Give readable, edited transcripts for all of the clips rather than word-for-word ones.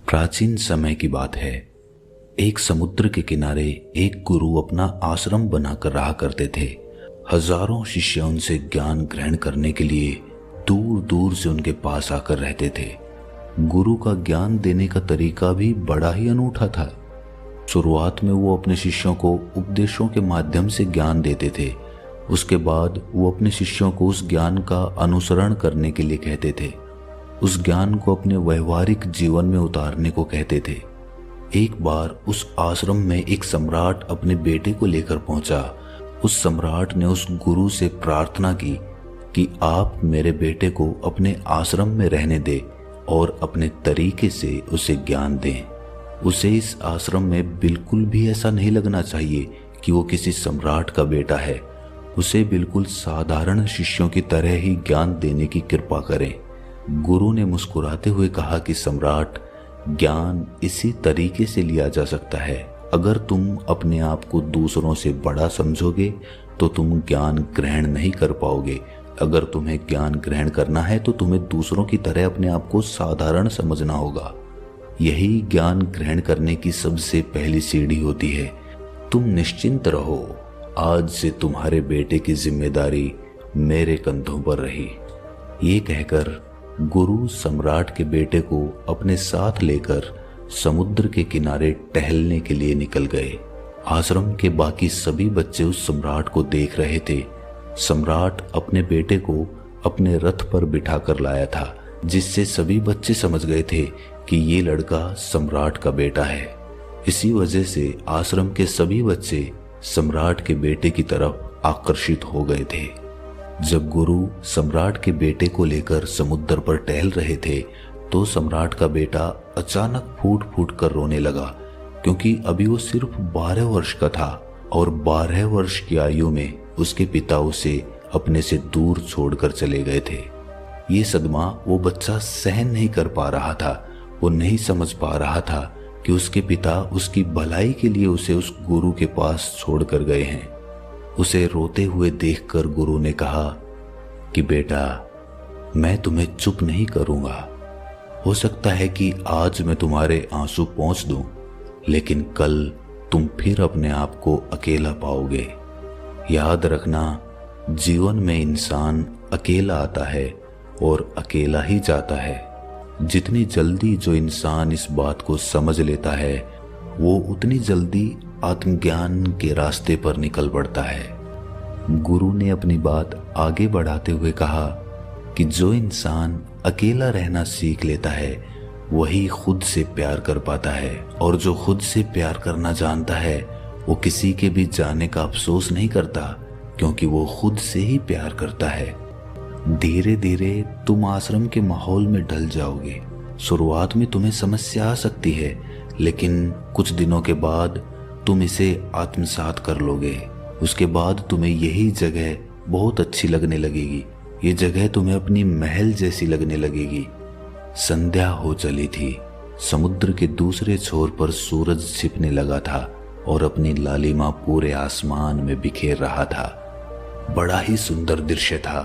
प्राचीन समय की बात है। एक समुद्र के किनारे एक गुरु अपना आश्रम बनाकर रहा करते थे। हजारों शिष्य उनसे ज्ञान ग्रहण करने के लिए दूर दूर से उनके पास आकर रहते थे। गुरु का ज्ञान देने का तरीका भी बड़ा ही अनूठा था। शुरुआत में वो अपने शिष्यों को उपदेशों के माध्यम से ज्ञान देते थे। उसके बाद वो अपने शिष्यों को उस ज्ञान का अनुसरण करने के लिए कहते थे। उस ज्ञान को अपने व्यवहारिक जीवन में उतारने को कहते थे। एक बार उस आश्रम में एक सम्राट अपने बेटे को लेकर पहुंचा। उस सम्राट ने उस गुरु से प्रार्थना की कि आप मेरे बेटे को अपने आश्रम में रहने दें और अपने तरीके से उसे ज्ञान दें। उसे इस आश्रम में बिल्कुल भी ऐसा नहीं लगना चाहिए कि वो किसी सम्राट का बेटा है। उसे बिल्कुल साधारण शिष्यों की तरह ही ज्ञान देने की कृपा करें। गुरु ने मुस्कुराते हुए कहा कि सम्राट, ज्ञान इसी तरीके से लिया जा सकता है। अगर तुम अपने आप को दूसरों से बड़ा समझोगे तो तुम ज्ञान ग्रहण नहीं कर पाओगे। अगर तुम्हें ज्ञान ग्रहण करना है तो तुम्हें दूसरों की तरह अपने आप को साधारण समझना होगा। यही ज्ञान ग्रहण करने की सबसे पहली सीढ़ी होती है। तुम निश्चिंत रहो, आज से तुम्हारे बेटे की जिम्मेदारी मेरे कंधों पर रही। ये कहकर गुरु सम्राट के बेटे को अपने साथ लेकर समुद्र के किनारे टहलने के लिए निकल गए। आश्रम के बाकी सभी बच्चे उस सम्राट को देख रहे थे। सम्राट अपने बेटे को अपने रथ पर बिठा कर लाया था, जिससे सभी बच्चे समझ गए थे कि ये लड़का सम्राट का बेटा है। इसी वजह से आश्रम के सभी बच्चे सम्राट के बेटे की तरफ आकर्षित हो गए थे। जब गुरु सम्राट के बेटे को लेकर समुद्र पर टहल रहे थे तो सम्राट का बेटा अचानक फूट फूट कर रोने लगा, क्योंकि अभी वो सिर्फ 12 वर्ष का था और 12 वर्ष की आयु में उसके पिता उसे अपने से दूर छोड़कर चले गए थे। ये सदमा वो बच्चा सहन नहीं कर पा रहा था। वो नहीं समझ पा रहा था कि उसके पिता उसकी भलाई के लिए उसे उस गुरु के पास छोड़कर गए हैं। उसे रोते हुए देखकर गुरु ने कहा कि बेटा, मैं तुम्हें चुप नहीं करूंगा। हो सकता है कि आज मैं तुम्हारे आंसू पोंछ दूं, लेकिन कल तुम फिर अपने आप को अकेला पाओगे। याद रखना, जीवन में इंसान अकेला आता है और अकेला ही जाता है। जितनी जल्दी जो इंसान इस बात को समझ लेता है, वो उतनी जल्दी आत्मज्ञान के रास्ते पर निकल पड़ता है। गुरु ने अपनी बात आगे बढ़ाते हुए कहा कि जो इंसान अकेला रहना सीख लेता है वही खुद से प्यार कर पाता है, और जो खुद से प्यार करना जानता है वो किसी के भी जाने का अफसोस नहीं करता, क्योंकि वो खुद से ही प्यार करता है। धीरे धीरे तुम आश्रम के माहौल में ढल जाओगे। शुरुआत में तुम्हें समस्या आ सकती है, लेकिन कुछ दिनों के बाद तुम इसे आत्मसात कर लोगे। उसके बाद तुम्हें यही जगह बहुत अच्छी लगने लगेगी। ये जगह तुम्हें अपनी महल जैसी लगने लगेगी। संध्या हो चली थी। समुद्र के दूसरे छोर पर सूरज छिपने लगा था और अपनी लालिमा पूरे आसमान में बिखेर रहा था। बड़ा ही सुंदर दृश्य था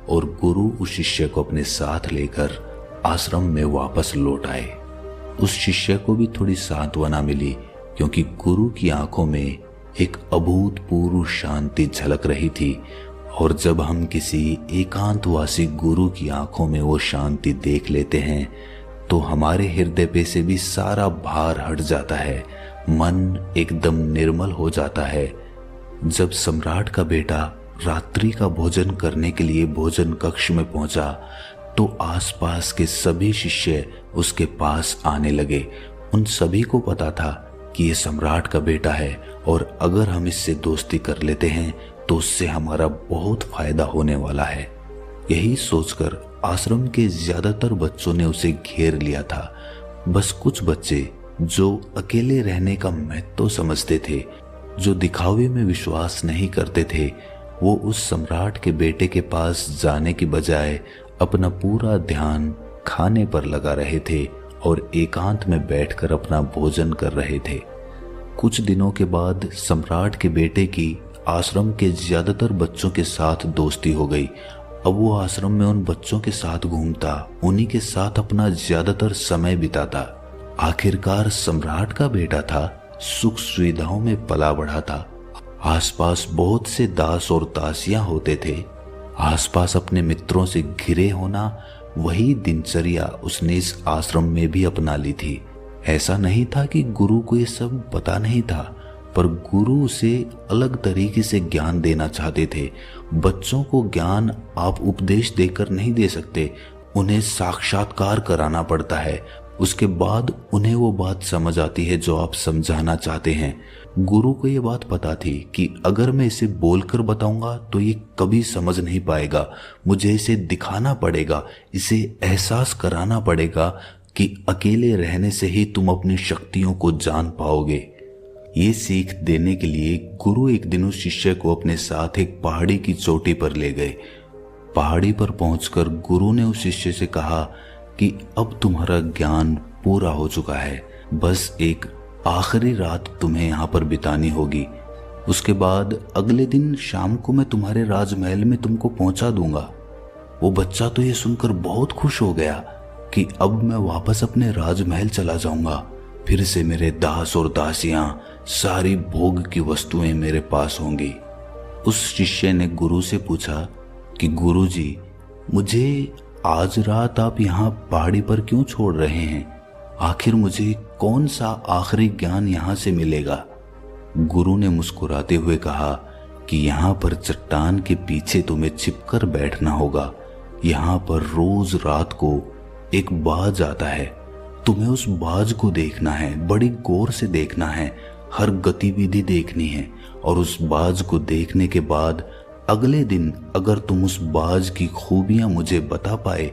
और गुरु उस शिष्य को अपने साथ लेकर आश्रम में वापस लौट आए। उस शिष्य को भी थोड़ी सांत्वना मिली, क्योंकि गुरु की आंखों में एक अभूतपूर्व शांति झलक रही थी। और जब हम किसी एकांतवासी गुरु की आंखों में वो शांति देख लेते हैं तो हमारे हृदय पे से भी सारा भार हट जाता है। मन एकदम निर्मल हो जाता है। जब सम्राट का बेटा रात्रि का भोजन करने के लिए भोजन कक्ष में पहुंचा तो आसपास के सभी शिष्य उसके पास आने लगे। उन सभी को पता था कि ये सम्राट का बेटा है और अगर हम इससे दोस्ती कर लेते हैं तो उससे हमारा बहुत फायदा होने वाला है। यही सोचकर आश्रम के ज्यादातर बच्चों ने उसे घेर लिया था। बस कुछ बच्चे जो अकेले रहने का महत्व समझते थे, जो दिखावे में विश्वास नहीं करते थे, वो उस सम्राट के बेटे के पास जाने की बजाय अपना पूरा ध्यान खाने पर लगा रहे थे और एकांत में बैठकर अपना भोजन कर रहे थे। कुछ दिनों के बाद सम्राट के बेटे की आश्रम के ज्यादातर बच्चों के साथ दोस्ती हो गई। अब वो आश्रम में उन बच्चों के साथ घूमता, उन्हीं के साथ अपना ज्यादातर समय बिताता। आखिरकार सम्राट का बेटा था, सुख सुविधाओं में पला बढ़ा था। आसपास बहुत से दास और दासियां होते थे। आसपास अपने मित्रों से घिरे होना, वही दिनचर्या उसने इस आश्रम में भी अपना ली थी। ऐसा नहीं था कि गुरु को ये सब पता नहीं था, पर गुरु उसे अलग तरीके से ज्ञान देना चाहते थे। बच्चों को ज्ञान आप उपदेश देकर नहीं दे सकते, उन्हें साक्षात्कार कराना पड़ता है। उसके बाद उन्हें वो बात समझ आती है जो आप समझाना चाहते हैं। गुरु को ये बात पता थी कि अगर मैं इसे बोलकर बताऊंगा तो ये कभी समझ नहीं पाएगा। मुझे इसे दिखाना पड़ेगा, इसे एहसास कराना पड़ेगा कि अकेले रहने से ही तुम अपनी शक्तियों को जान पाओगे। ये सीख देने के लिए गुरु एक दिन उस शिष्य को अपने साथ एक पहाड़ी की चोटी पर ले गए। पहाड़ी पर पहुंचकर गुरु ने उस शिष्य से कहा कि अब तुम्हारा ज्ञान पूरा हो चुका है, बस एक आखिरी रात तुम्हें यहाँ पर बितानी होगी। उसके बाद अगले दिन शाम को मैं तुम्हारे राजमहल में तुमको पहुंचा दूंगा। वो बच्चा तो ये सुनकर बहुत खुश हो गया कि अब मैं वापस अपने राजमहल चला जाऊंगा, फिर से मेरे दास और दासियां, सारी भोग की वस्तुएं मेरे पास होंगी। उस शिष्य ने गुरु से पूछा कि गुरुजी, मुझे आज रात आप यहाँ पहाड़ी पर क्यों छोड़ रहे हैं? आखिर मुझे कौन सा आखिरी ज्ञान यहाँ से मिलेगा? गुरु ने मुस्कुराते हुए कहा कि यहाँ पर चट्टान के पीछे तुम्हें छिपकर बैठना होगा। यहाँ पर रोज रात को एक बाज आता है, तुम्हें उस बाज को देखना है, बड़ी गौर से देखना है, हर गतिविधि देखनी है। और उस बाज को देखने के बाद अगले दिन अगर तुम उस बाज की खूबियां मुझे बता पाए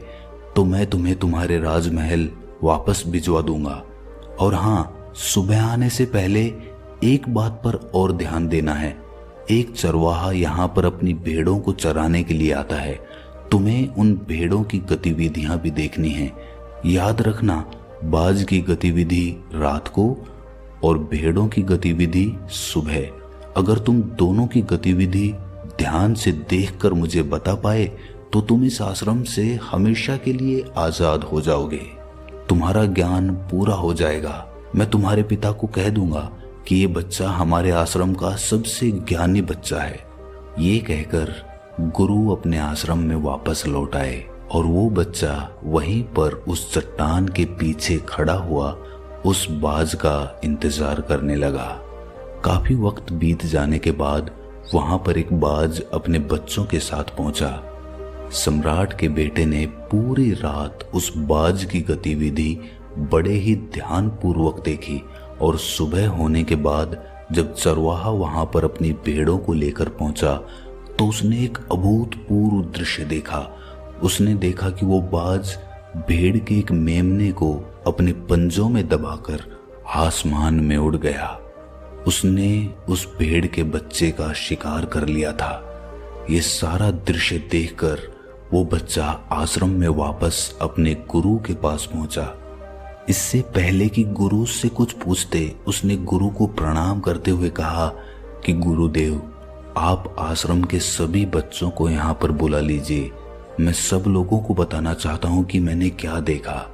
तो मैं तुम्हें तुम्हारे राजमहल वापस भिजवा दूंगा। और हाँ, सुबह आने से पहले एक बात पर और ध्यान देना है। एक चरवाहा यहाँ पर अपनी भेड़ों को चराने के लिए आता है, तुम्हें उन भेड़ों की गतिविधियां भी देखनी है। याद रखना, बाज की गतिविधि रात को और भेड़ों की गतिविधि सुबह। अगर तुम दोनों की गतिविधि ध्यान से देखकर मुझे बता पाए तो तुम इस आश्रम से हमेशा के लिए आजाद हो जाओगे, तुम्हारा ज्ञान पूरा हो जाएगा। मैं तुम्हारे पिता को कह दूंगा कि ये बच्चा हमारे आश्रम का सबसे ज्ञानी बच्चा है। ये कहकर गुरु अपने आश्रम में वापस लौट आए और वो बच्चा वहीं पर उस चट्टान के पीछे खड़ा हुआ उस बाज का इंतजार करने लगा। काफी वक्त बीत जाने के बाद वहां पर एक बाज अपने बच्चों के साथ पहुंचा। सम्राट के बेटे ने पूरी रात उस बाज की गतिविधि बड़े ही ध्यानपूर्वक देखी और सुबह होने के बाद जब चरवाहा वहां पर अपनी भेड़ों को लेकर पहुंचा तो उसने एक अभूतपूर्व दृश्य देखा। उसने देखा कि वो बाज भेड़ के एक मेमने को अपने पंजों में दबाकर आसमान में उड़ गया। उसने उस भेड़ के बच्चे का शिकार कर लिया था। ये सारा दृश्य देखकर वो बच्चा आश्रम में वापस अपने गुरु के पास पहुंचा। इससे पहले कि गुरु उससे कुछ पूछते, उसने गुरु को प्रणाम करते हुए कहा कि गुरुदेव, आप आश्रम के सभी बच्चों को यहाँ पर बुला लीजिए। मैं सब लोगों को बताना चाहता हूँ कि मैंने क्या देखा।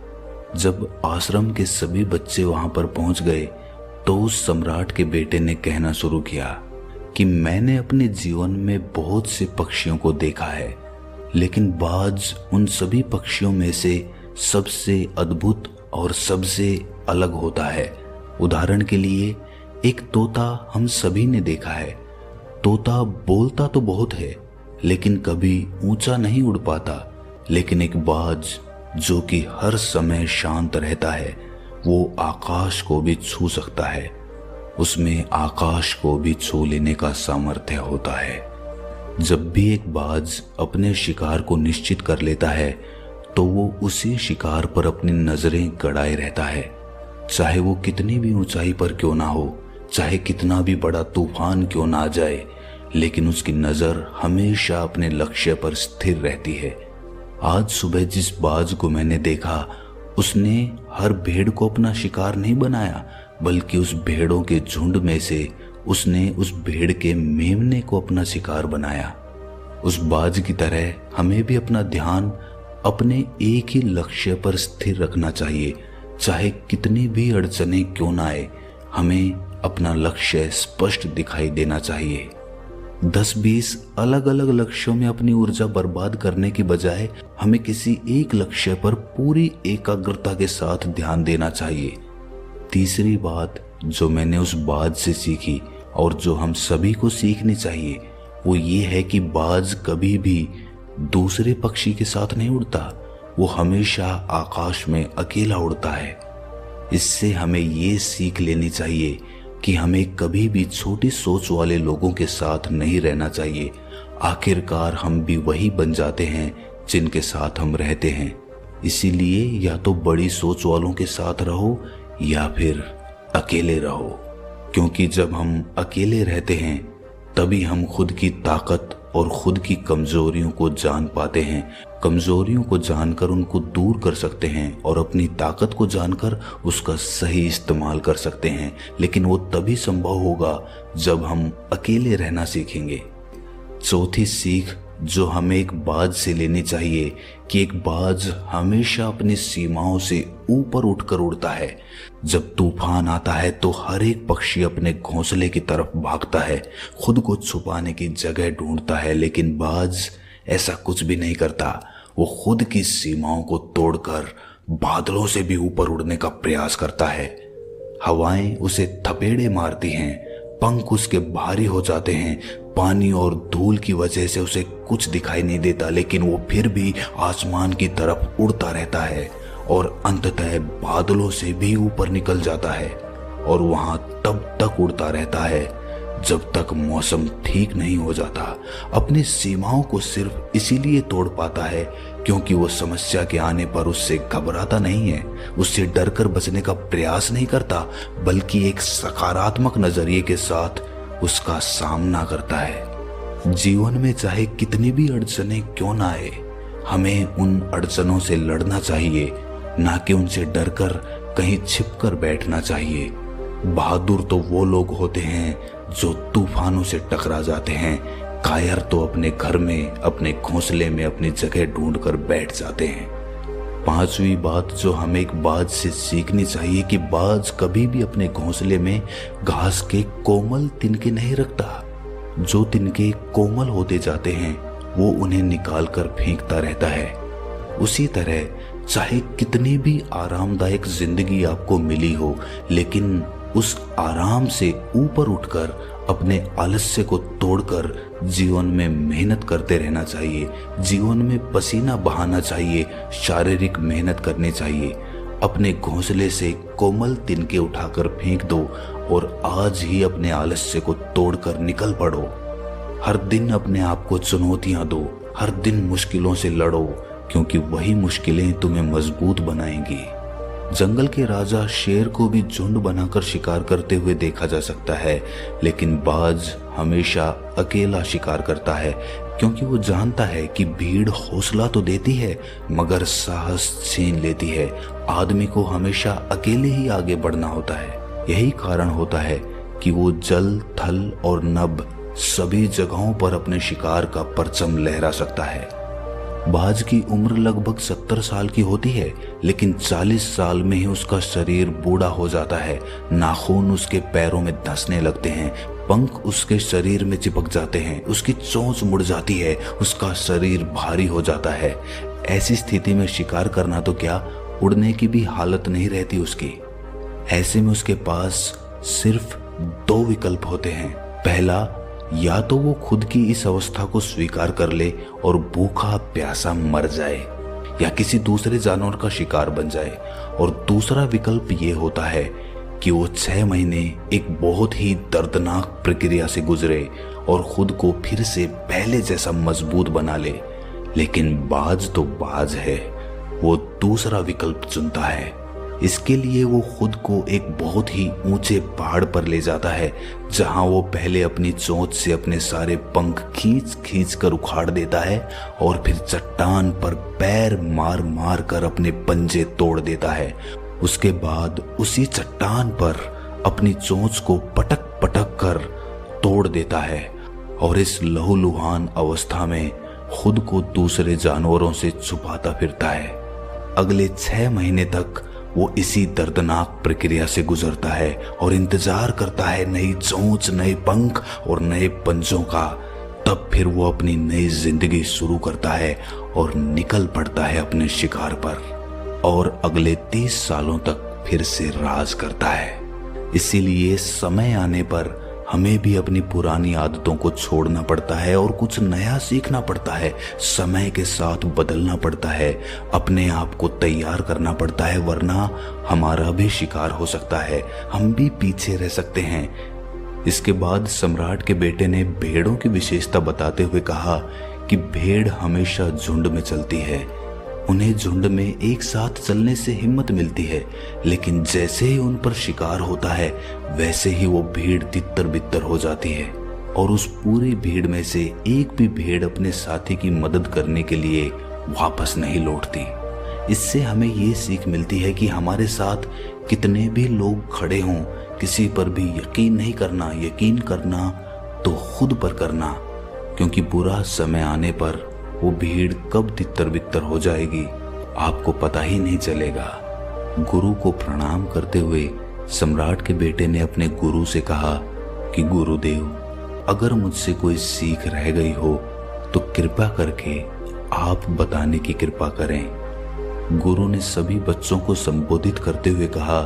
जब आश्रम के सभी बच्चे वहां पर पहुंच गए तो उस सम्राट के बेटे ने कहना शुरू किया कि मैंने अपने जीवन में बहुत से पक्षियों को देखा है, लेकिन बाज उन सभी पक्षियों में से सबसे अद्भुत और सबसे अलग होता है। उदाहरण के लिए एक तोता हम सभी ने देखा है। तोता बोलता तो बहुत है लेकिन कभी ऊंचा नहीं उड़ पाता, लेकिन एक बाज जो कि हर समय शांत रहता है वो आकाश को भी छू सकता है। उसमें आकाश को भी छू लेने का सामर्थ्य होता है। जब भी एक बाज अपने शिकार को निश्चित कर लेता है तो वो उसी शिकार पर अपनी नजरें गड़ाए रहता है, चाहे वो कितनी भी ऊंचाई पर क्यों ना हो, चाहे कितना भी बड़ा तूफान क्यों ना आ जाए, लेकिन उसकी नजर हमेशा अपने लक्ष्य पर स्थिर रहती है। आज सुबह जिस बाज को मैंने देखा उसने हर भेड़ को अपना शिकार नहीं बनाया, बल्कि उस भेड़ों के झुंड में से उसने उस भेड़ के मेमने को अपना शिकार बनाया। उस बाज की तरह हमें भी अपना ध्यान अपने एक ही लक्ष्य पर स्थिर रखना चाहिए, चाहे कितनी भी अड़चनें क्यों ना आए, हमें अपना लक्ष्य स्पष्ट दिखाई देना चाहिए। 10-20 अलग अलग लक्ष्यों में अपनी ऊर्जा बर्बाद करने की बजाय हमें किसी एक लक्ष्य पर पूरी एकाग्रता के साथ ध्यान देना चाहिए। तीसरी बात जो मैंने उस बाज से सीखी और जो हम सभी को सीखनी चाहिए वो ये है कि बाज कभी भी दूसरे पक्षी के साथ नहीं उड़ता, वो हमेशा आकाश में अकेला उड़ता है। इससे हमें ये सीख लेनी चाहिए कि हमें कभी भी छोटी सोच वाले लोगों के साथ नहीं रहना चाहिए। आखिरकार हम भी वही बन जाते हैं जिनके साथ हम रहते हैं। इसीलिए या तो बड़ी सोच वालों के साथ रहो या फिर अकेले रहो, क्योंकि जब हम अकेले रहते हैं तभी हम खुद की ताकत और खुद की कमजोरियों को जान पाते हैं। कमजोरियों को जानकर उनको दूर कर सकते हैं और अपनी ताकत को जानकर उसका सही इस्तेमाल कर सकते हैं, लेकिन वो तभी संभव होगा जब हम अकेले रहना सीखेंगे। चौथी सीख जो हमें एक बाज से लेनी चाहिए कि एक बाज हमेशा अपनी सीमाओं से ऊपर उठकर उड़ता है। जब तूफान आता है तो हर एक पक्षी अपने घोंसले की तरफ भागता है, खुद को छुपाने की जगह ढूंढता है, लेकिन बाज ऐसा कुछ भी नहीं करता। वो खुद की सीमाओं को तोड़कर बादलों से भी ऊपर उड़ने का प्रयास करता है। हवाएं उसे थपेड़े मारती हैं, पंख उसके भारी हो जाते हैं, पानी और धूल की वजह से उसे कुछ दिखाई नहीं देता, लेकिन वो फिर भी आसमान की तरफ उड़ता रहता है और अंततः बादलों से भी ऊपर निकल जाता है और वहां तब तक उड़ता रहता है जब तक मौसम ठीक नहीं हो जाता। अपनी सीमाओं को सिर्फ इसीलिए तोड़ पाता है क्योंकि वो समस्या के आने पर उससे घबराता नहीं है, उससे डरकर बचने का प्रयास नहीं करता, बल्कि एक सकारात्मक नजरिए के साथ उसका सामना करता है। जीवन में चाहे कितनी भी अड़चनें क्यों ना आए, हमें उन अड़चनों से लड़ना चाहिए, ना कि उनसे डरकर कहीं छिपकर बैठना चाहिए। बहादुर तो वो लोग होते हैं जो तूफानों से टकरा जाते हैं, कायर तो अपने घर में, अपने घोंसले में अपनी जगह ढूंढकर बैठ जाते हैं। पांचवी बात जो हमें एक बाज से सीखनी चाहिए कि बाज कभी भी अपने घोंसले में घास के कोमल तिनके नहीं रखता। जो तिनके कोमल होते जाते हैं वो उन्हें निकाल कर फेंकता रहता है। उसी तरह चाहे कितनी भी आरामदायक जिंदगी आपको मिली हो, लेकिन उस आराम से ऊपर उठकर अपने आलस्य को तोड़कर जीवन में मेहनत करते रहना चाहिए, जीवन में पसीना बहाना चाहिए, शारीरिक मेहनत करनी चाहिए। अपने घोंसले से कोमल तिनके उठाकर फेंक दो और आज ही अपने आलस्य को तोड़कर निकल पड़ो। हर दिन अपने आप को चुनौतियां दो, हर दिन मुश्किलों से लड़ो, क्योंकि वही मुश्किलें तुम्हें मजबूत बनाएंगी। जंगल के राजा शेर को भी झुंड बनाकर शिकार करते हुए देखा जा सकता है, लेकिन बाज हमेशा अकेला शिकार करता है, क्योंकि वो जानता है कि भीड़ हौसला तो देती है मगर साहस छीन लेती है। आदमी को हमेशा अकेले ही आगे बढ़ना होता है। यही कारण होता है कि वो जल, थल और नभ सभी जगहों पर अपने शिकार का परचम लहरा सकता है। बाज की उम्र लगभग 70 साल की होती है, लेकिन 40 साल में ही उसका शरीर बूढ़ा हो जाता है। नाखून उसके पैरों में धंसने लगते हैं, पंख उसके शरीर में चिपक जाते हैं, उसकी चोंच मुड़ जाती है, उसका शरीर भारी हो जाता है। ऐसी स्थिति में शिकार करना तो क्या, उड़ने की भी हालत नहीं रहती उसकी। ऐसे में उसके पास सिर्फ 2 विकल्प होते हैं। पहला, या तो वो खुद की इस अवस्था को स्वीकार कर ले और भूखा प्यासा मर जाए या किसी दूसरे जानवर का शिकार बन जाए, और दूसरा विकल्प ये होता है कि वो 6 महीने एक बहुत ही दर्दनाक प्रक्रिया से गुजरे और खुद को फिर से पहले जैसा मजबूत बना ले। लेकिन बाज तो बाज है, वो दूसरा विकल्प चुनता है। इसके लिए वो खुद को एक बहुत ही ऊंचे पहाड़ पर ले जाता है, जहां वो पहले अपनी चोंच से अपने सारे पंख खींच खींच कर उखाड़ देता है और फिर चट्टान पर पैर मार मार कर अपने पंजे तोड़ देता है। उसके बाद उसी चट्टान पर अपनी चोंच को पटक पटक कर तोड़ देता है और इस लहूलुहान अवस्था में खुद को दूसरे जानवरों से छुपाता फिरता है। अगले 6 महीने तक वो इसी दर्दनाक प्रक्रिया से गुजरता है और इंतजार करता है नई चोंच, नए पंख और नए पंजों का। तब फिर वो अपनी नई जिंदगी शुरू करता है और निकल पड़ता है अपने शिकार पर और अगले 30 सालों तक फिर से राज करता है। इसीलिए समय आने पर हमें भी अपनी पुरानी आदतों को छोड़ना पड़ता है और कुछ नया सीखना पड़ता है। समय के साथ बदलना पड़ता है, अपने आप को तैयार करना पड़ता है, वरना हमारा भी शिकार हो सकता है, हम भी पीछे रह सकते हैं। इसके बाद सम्राट के बेटे ने भेड़ों की विशेषता बताते हुए कहा कि भेड़ हमेशा झुंड में चलती है, उन्हें झुंड में एक साथ चलने से हिम्मत मिलती है, लेकिन जैसे ही उन पर शिकार होता है वैसे ही वो भीड़ तितर बितर हो जाती है और उस पूरी भीड़ में से एक भी भेड़ अपने साथी की मदद करने के लिए वापस नहीं लौटती। इससे हमें ये सीख मिलती है कि हमारे साथ कितने भी लोग खड़े हों, किसी पर भी यकीन नहीं करना, यकीन करना तो खुद पर करना, क्योंकि बुरा समय आने पर वो भीड़ कब तितर बितर हो जाएगी आपको पता ही नहीं चलेगा। गुरु को प्रणाम करते हुए सम्राट के बेटे ने अपने गुरु से कहा कि गुरुदेव, अगर मुझसे कोई सीख रह गई हो तो कृपा करके आप बताने की कृपा करें। गुरु ने सभी बच्चों को संबोधित करते हुए कहा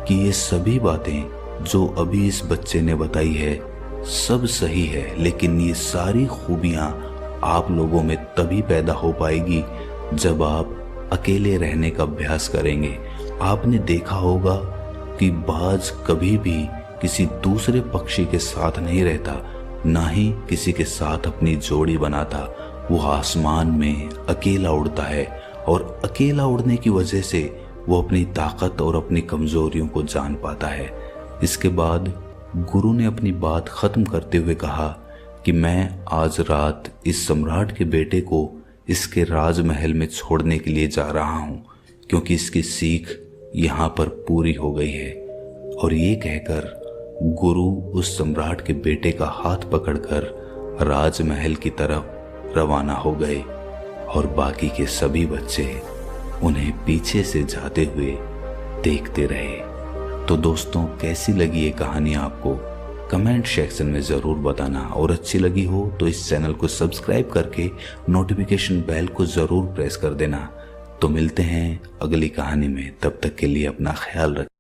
कि ये सभी बातें जो अभी इस बच्चे ने बताई है सब सही है, लेकिन ये सारी खूबियां आप लोगों में तभी पैदा हो पाएगी जब आप अकेले रहने का अभ्यास करेंगे। आपने देखा होगा कि बाज कभी भी किसी दूसरे पक्षी के साथ नहीं रहता, ना ही किसी के साथ अपनी जोड़ी बनाता। वो आसमान में अकेला उड़ता है और अकेला उड़ने की वजह से वो अपनी ताकत और अपनी कमजोरियों को जान पाता है। इसके बाद गुरु ने अपनी बात खत्म करते हुए कहा कि मैं आज रात इस सम्राट के बेटे को इसके राजमहल में छोड़ने के लिए जा रहा हूं, क्योंकि इसकी सीख यहाँ पर पूरी हो गई है। और ये कहकर गुरु उस सम्राट के बेटे का हाथ पकड़कर राजमहल की तरफ रवाना हो गए और बाकी के सभी बच्चे उन्हें पीछे से जाते हुए देखते रहे। तो दोस्तों, कैसी लगी ये कहानी आपको? कमेंट सेक्शन में ज़रूर बताना, और अच्छी लगी हो तो इस चैनल को सब्सक्राइब करके नोटिफिकेशन बेल को ज़रूर प्रेस कर देना। तो मिलते हैं अगली कहानी में, तब तक के लिए अपना ख्याल रखें।